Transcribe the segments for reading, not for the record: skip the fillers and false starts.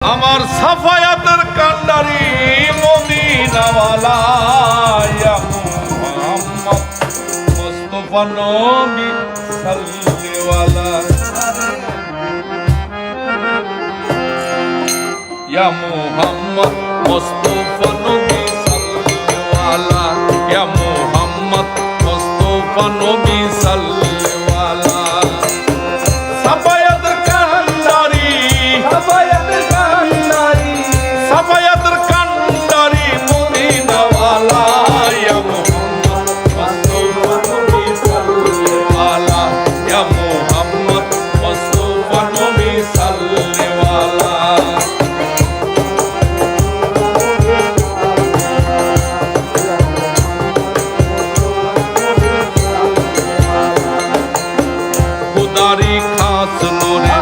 আমার সাফায়াতের কান্ডারি মদিনাওয়ালা ইয়া মুহাম্মদ মুস্তাফা নবী সাল্লিওয়ালা ইয়া মুহাম্মদ মুস্তাফা নবী সাল্লিওয়ালা ইয়া মুহাম্মদ মুস্তাফা নবী সাল্লিওয়ালা সাফায়াতের কান্ডারি সাফায়াতের কান্ডারি মদিনাওয়ালা ইয়া মুহাম্মদ মুস্তাফা নবী সাল্লিওয়ালা ইয়া মুহাম্মদ মুস্তাফা নবী সাল্লিওয়ালা খুদারি খাস নূরে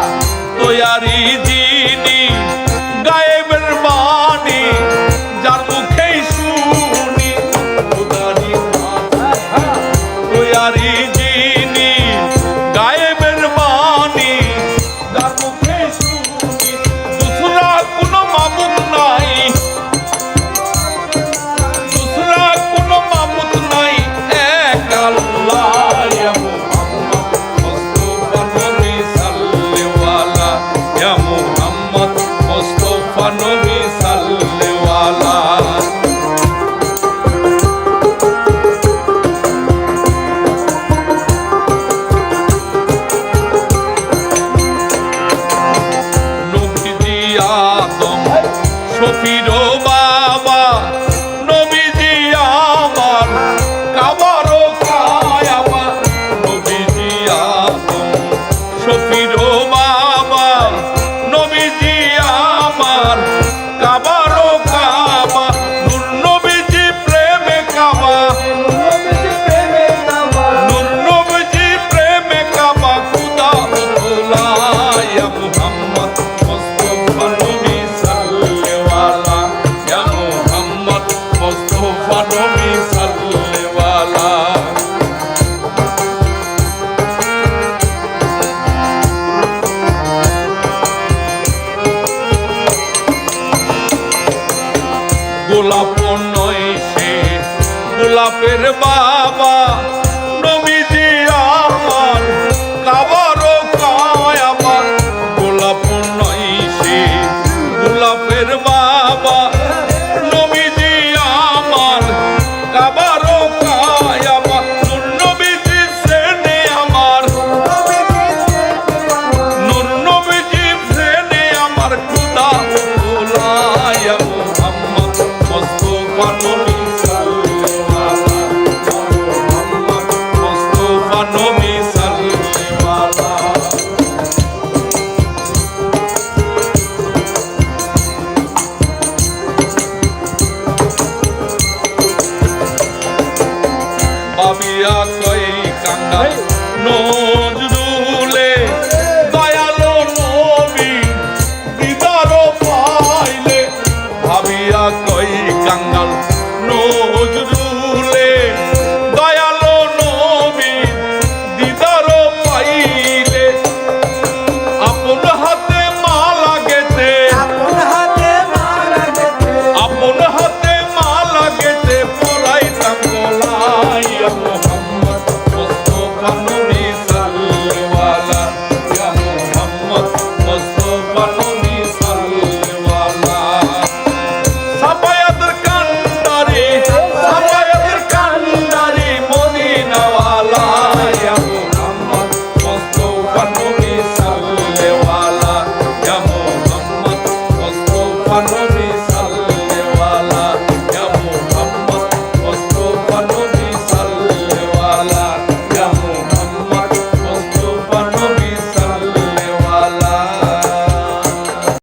তৈয়ারি যিনি গায়েবের বাণী যার মুখেই শুনি খুদারি খাস তৈয়ারি যিনি গায়েবের বাণী যার মুখেই শুনি দুসরা কোনো মাবুদ নাই দুসরা কোনো মাবুদ নাই এক আল্লাহ ইয়া মুহাম্মদ মুস্তাফা নবী সাল্লিওয়ালা নবীজি আদম শফির বাবা নবীজি আমার কাবারও কায়াবা নবীজি আদম শফির বাবা নবীজি আমার কাবারও কাবা নূর নবীজি প্রেমে কাবা নূর নবীজি প্রেমে কাবা খুদা উতলা ইয়া মুহাম্মদ মুস্তাফা নবী সাল্লিওয়ালা ইয়া মুহাম্মদ মুস্তাফা নবী সাল্লিওয়ালা গোলাপ নয় সে গোলাপের বাবা